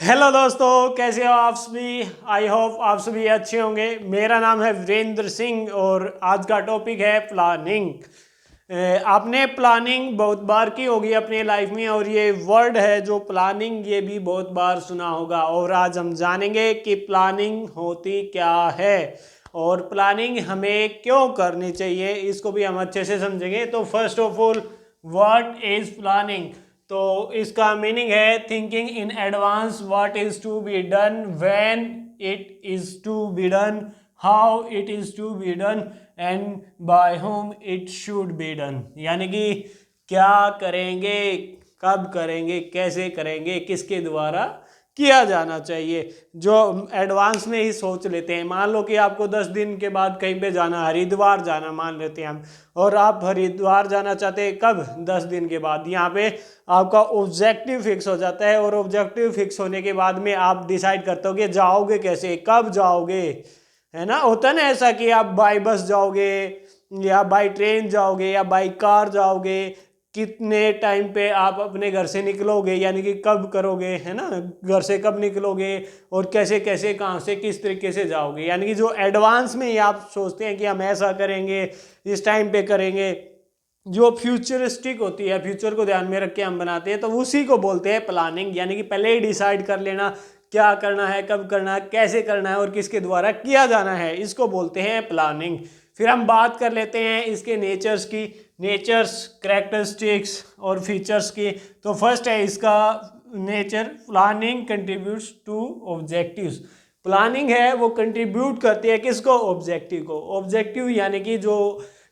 Hello दोस्तों, कैसे हो आप सभी। आई होप आप सभी अच्छे होंगे। मेरा नाम है वीरेंद्र सिंह और आज का टॉपिक है प्लानिंग। आपने प्लानिंग बहुत बार की होगी अपनी लाइफ में और ये वर्ड है जो प्लानिंग ये भी बहुत बार सुना होगा। और आज हम जानेंगे कि प्लानिंग होती क्या है और प्लानिंग हमें क्यों करनी चाहिए, इसको भी हम अच्छे से समझेंगे। तो first of all, what is planning. तो इसका मीनिंग है thinking in advance what is to be done, when it is to be done, how it is to be done and by whom it should be done. यानी कि क्या करेंगे, कब करेंगे, कैसे करेंगे, किसके द्वारा किया जाना चाहिए, जो एडवांस में ही सोच लेते हैं। मान लो कि आपको 10 दिन के बाद कहीं पे जाना, हरिद्वार जाना मान लेते हैं हम, और आप हरिद्वार जाना चाहते हैं कब, 10 दिन के बाद। यहाँ पे आपका ऑब्जेक्टिव फिक्स हो जाता है और ऑब्जेक्टिव फिक्स होने के बाद में आप डिसाइड करते हो कि जाओगे कैसे, कब जाओगे, है ना। होता है ना ऐसा कि आप बाई बस जाओगे या बाई ट्रेन जाओगे या बाई कार जाओगे, कितने टाइम पे आप अपने घर से निकलोगे, यानी कि कब करोगे, है ना, घर से कब निकलोगे और कैसे कैसे कहाँ से किस तरीके से जाओगे। यानी कि जो एडवांस में ही आप सोचते हैं कि हम ऐसा करेंगे, इस टाइम पे करेंगे, जो फ्यूचरिस्टिक होती है, फ्यूचर को ध्यान में रख के हम बनाते हैं, तो उसी को बोलते हैं प्लानिंग। यानी कि पहले ही डिसाइड कर लेना क्या करना है, कब करना है, कैसे करना है और किसके द्वारा किया जाना है, इसको बोलते हैं प्लानिंग। फिर हम बात कर लेते हैं इसके नेचर्स की, नेचर्स, कैरेक्टरिस्टिक्स और फीचर्स की। तो फर्स्ट है इसका nature, planning contributes to objectives. Planning है वो कंट्रीब्यूट करती है किसको, ऑब्जेक्टिव को। ऑब्जेक्टिव यानी कि जो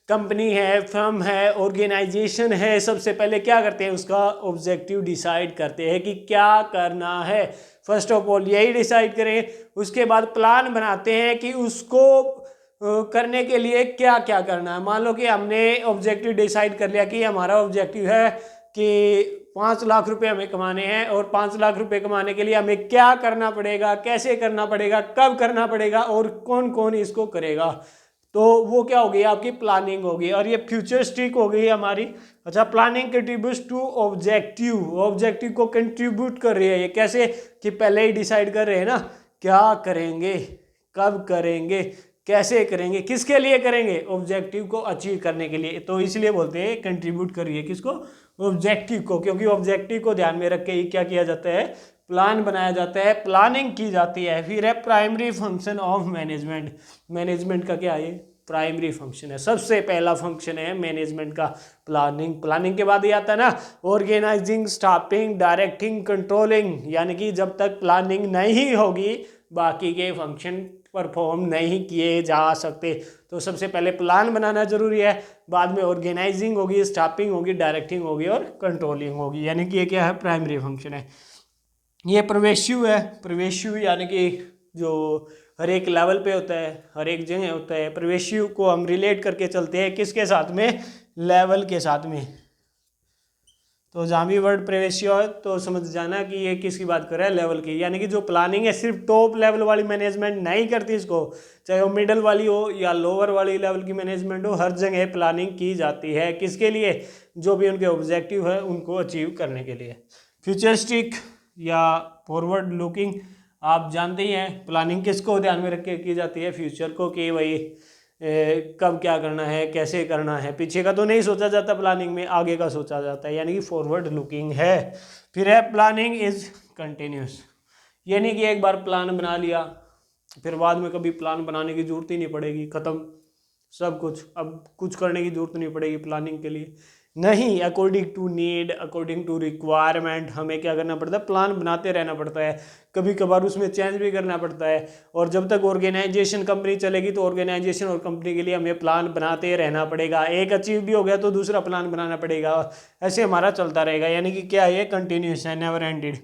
कंपनी है, फर्म है, ऑर्गेनाइजेशन है, सबसे पहले क्या करते हैं, उसका ऑब्जेक्टिव डिसाइड करते हैं कि क्या करना है। फर्स्ट ऑफ ऑल यही डिसाइड करें, उसके बाद प्लान बनाते हैं कि उसको करने के लिए क्या क्या करना है। मान लो कि हमने ऑब्जेक्टिव डिसाइड कर लिया कि हमारा ऑब्जेक्टिव है कि 5 लाख रुपए हमें कमाने हैं, और 5 लाख रुपए कमाने के लिए हमें क्या करना पड़ेगा, कैसे करना पड़ेगा, कब करना पड़ेगा और कौन कौन इसको करेगा। तो वो क्या होगी, आपकी प्लानिंग होगी। और ये फ्यूचरिस्टिक हो गई हमारी। अच्छा, planning contributes to objective, objective को कंट्रीब्यूट कर रही है ये कैसे, कि पहले ही डिसाइड कर रहे हैं ना क्या करेंगे, कब करेंगे, कैसे करेंगे, किसके लिए करेंगे, ऑब्जेक्टिव को अचीव करने के लिए। तो इसलिए बोलते हैं कंट्रीब्यूट कर रही है किसको, ऑब्जेक्टिव को। क्योंकि ऑब्जेक्टिव को ध्यान में रख के ही क्या किया जाता है, प्लान बनाया जाता है, प्लानिंग की जाती है। फिर है primary function of management. Management का क्या है, प्राइमरी फंक्शन है, सबसे पहला फंक्शन है मैनेजमेंट का प्लानिंग। प्लानिंग के बाद ये आता है ना ऑर्गेनाइजिंग, स्टाफिंग, डायरेक्टिंग, कंट्रोलिंग। यानी कि जब तक प्लानिंग नहीं होगी बाकी के फंक्शन परफॉर्म नहीं किए जा सकते। तो सबसे पहले प्लान बनाना जरूरी है, बाद में ऑर्गेनाइजिंग होगी, स्टाफिंग होगी, डायरेक्टिंग होगी और कंट्रोलिंग होगी। यानी कि ये क्या है, प्राइमरी फंक्शन है। ये प्रवेशिव है, प्रवेशिव यानी कि जो हर एक लेवल पे होता है, हर एक जगह होता है। प्रवेशिव को हम रिलेट करके चलते हैं किसके साथ में, लेवल के साथ में। तो जहाँ भी वर्ड प्रवेशिव है तो समझ जाना कि ये किसकी बात कर रहा है, लेवल की। यानी कि जो प्लानिंग है सिर्फ टॉप लेवल वाली मैनेजमेंट नहीं करती इसको, चाहे वो मिडल वाली हो या लोअर वाली लेवल की मैनेजमेंट हो, हर जगह प्लानिंग की जाती है किसके लिए, जो भी उनके ऑब्जेक्टिव है उनको अचीव करने के लिए। फ्यूचरिस्टिक या फॉरवर्ड लुकिंग, आप जानते ही हैं प्लानिंग किसको ध्यान में रख के की जाती है, फ्यूचर को, कि भाई कब क्या करना है, कैसे करना है। पीछे का तो नहीं सोचा जाता प्लानिंग में, आगे का सोचा जाता है, यानी कि फॉरवर्ड लुकिंग है। फिर है प्लानिंग इज कंटिन्यूस। ये नहीं कि एक बार प्लान बना लिया फिर बाद में कभी प्लान बनाने की जरूरत ही नहीं पड़ेगी, खत्म सब कुछ, अब कुछ करने की जरूरत नहीं पड़ेगी प्लानिंग के लिए। नहीं, according to need, according to requirement हमें क्या करना पड़ता है, प्लान बनाते रहना पड़ता है। कभी कभार उसमें चेंज भी करना पड़ता है। और जब तक ऑर्गेनाइजेशन कंपनी चलेगी तो ऑर्गेनाइजेशन और कंपनी के लिए हमें प्लान बनाते रहना पड़ेगा। एक अचीव भी हो गया तो दूसरा प्लान बनाना पड़ेगा, ऐसे हमारा चलता रहेगा। यानी कि क्या है, कंटिन्यूस है, नेवर एंडेड।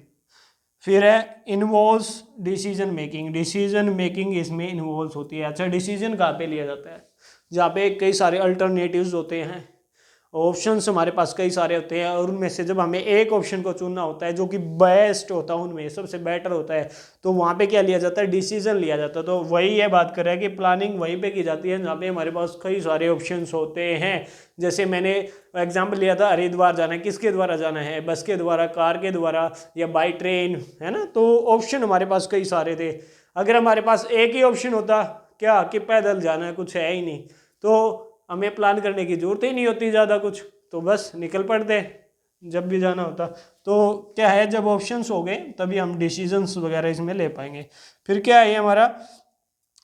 फिर है involves decision making, decision making इसमें इन्वॉल्व होती है। अच्छा, डिसीजन कहाँ पे लिया जाता है, जहाँ पे कई सारे अल्टरनेटिव्स होते हैं ऑप्शंस हमारे पास कई सारे होते हैं और उनमें से जब हमें एक ऑप्शन को चुनना होता है जो कि बेस्ट होता है, उनमें सबसे बेटर होता है, तो वहाँ पे क्या लिया जाता है, डिसीजन लिया जाता है। तो वही ये बात कर रहा है कि प्लानिंग वहीं पे की जाती है जहाँ पे हमारे पास कई सारे ऑप्शंस होते हैं। जैसे मैंने एग्जाम्पल लिया था, हरिद्वार जाना है, किसके द्वारा जाना है, बस के द्वारा, कार के द्वारा या बाई ट्रेन, है ना। तो ऑप्शन हमारे पास कई सारे थे। अगर हमारे पास एक ही ऑप्शन होता क्या कि पैदल जाना है, कुछ है ही नहीं, तो हमें प्लान करने की जरूरत ही नहीं होती ज़्यादा कुछ, तो बस निकल पड़ते जब भी जाना होता। तो क्या है, जब ऑप्शंस हो गए तभी हम डिसीजंस वगैरह इसमें ले पाएंगे। फिर क्या है, ये हमारा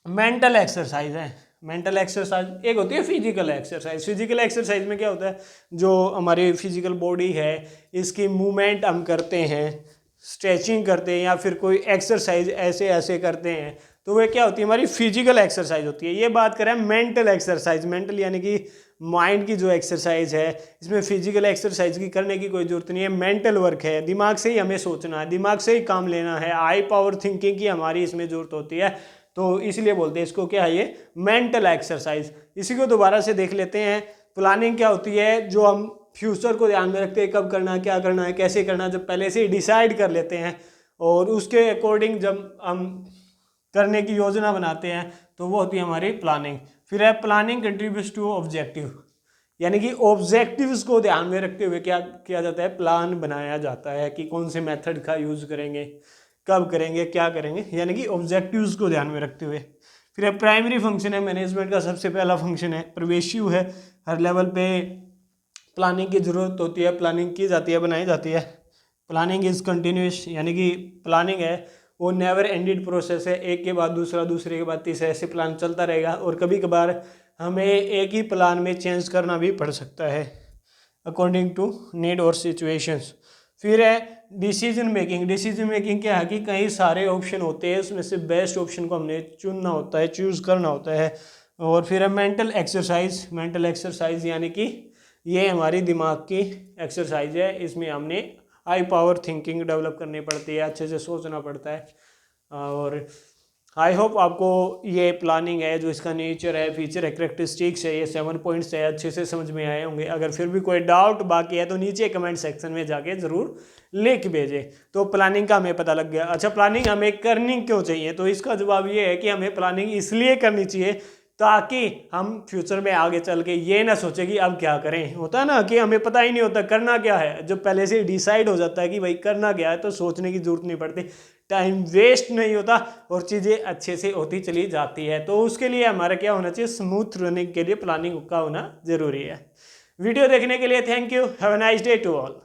मेंटल एक्सरसाइज है। मेंटल एक्सरसाइज एक होती है फिजिकल एक्सरसाइज। फिजिकल एक्सरसाइज में क्या होता है, जो हमारी फिजिकल बॉडी है इसकी मूवमेंट हम करते हैं, स्ट्रेचिंग करते हैं या फिर कोई एक्सरसाइज ऐसे ऐसे करते हैं, तो वह क्या होती है, हमारी फिजिकल एक्सरसाइज होती है। ये बात करें मेंटल एक्सरसाइज, मेंटल यानी कि माइंड की जो एक्सरसाइज है, इसमें फिजिकल एक्सरसाइज की करने की कोई जरूरत नहीं है, मेंटल वर्क है, दिमाग से ही हमें सोचना है, दिमाग से ही काम लेना है, हाई पावर थिंकिंग की हमारी इसमें जरूरत होती है। तो इसलिए बोलते हैं इसको क्या है, ये मेंटल एक्सरसाइज। इसी को दोबारा से देख लेते हैं। प्लानिंग क्या होती है, जो हम फ्यूचर को ध्यान में रखते हैं, कब करना है, क्या करना है, कैसे करना है, जब पहले से ही डिसाइड कर लेते हैं और उसके अकॉर्डिंग जब हम करने की योजना बनाते हैं, तो वो होती है हमारी प्लानिंग। फिर है प्लानिंग कंट्रीब्यूट्स टू ऑब्जेक्टिव, यानी कि ऑब्जेक्टिव्स को ध्यान में रखते हुए क्या किया जाता है, प्लान बनाया जाता है कि कौन से मेथड का यूज़ करेंगे, कब करेंगे, क्या करेंगे, यानी कि ऑब्जेक्टिव्स को ध्यान में रखते हुए। फिर है प्राइमरी फंक्शन है मैनेजमेंट का, सबसे पहला फंक्शन है प्रिवेशिव है, हर लेवल पे प्लानिंग की ज़रूरत होती है, प्लानिंग की जाती है, बनाई जाती है। प्लानिंग इज़ कंटिन्यूस, यानी कि प्लानिंग है वो नेवर एंडेड प्रोसेस है, एक के बाद दूसरा, दूसरे के बाद तीसरा, ऐसे प्लान चलता रहेगा और कभी कभार हमें एक ही प्लान में चेंज करना भी पड़ सकता है अकॉर्डिंग टू नीड और सिचुएशंस। फिर है डिसीजन मेकिंग। डिसीजन मेकिंग क्या है कि कई सारे ऑप्शन होते हैं, उसमें से बेस्ट ऑप्शन को हमने चुनना होता है, चूज़ करना होता है। और फिर है मेंटल एक्सरसाइज। मेंटल एक्सरसाइज यानी कि ये हमारी दिमाग की एक्सरसाइज है, इसमें हमने हाई पावर थिंकिंग डेवलप करनी पड़ती है, अच्छे से सोचना पड़ता है। और आई होप आपको ये प्लानिंग है, जो इसका नेचर है, फीचर है, करेक्टरिस्टिक्स है, ये 7 पॉइंट्स है, अच्छे से समझ में आए होंगे। अगर फिर भी कोई डाउट बाकी है तो नीचे कमेंट सेक्शन में जाके ज़रूर लिख भेजें। तो प्लानिंग का हमें पता लग गया। अच्छा, प्लानिंग हमें करनी क्यों चाहिए, तो इसका जवाब ये है कि हमें प्लानिंग इसलिए करनी चाहिए ताकि हम फ्यूचर में आगे चल के ये ना सोचे कि अब क्या करें। होता है ना कि हमें पता ही नहीं होता करना क्या है, जब पहले से डिसाइड हो जाता है कि भाई करना क्या है, तो सोचने की जरूरत नहीं पड़ती, टाइम वेस्ट नहीं होता और चीज़ें अच्छे से होती चली जाती है। तो उसके लिए हमारा क्या होना चाहिए, स्मूथ रनिंग के लिए प्लानिंग का होना ज़रूरी है। वीडियो देखने के लिए thank you. Have a nice day to all.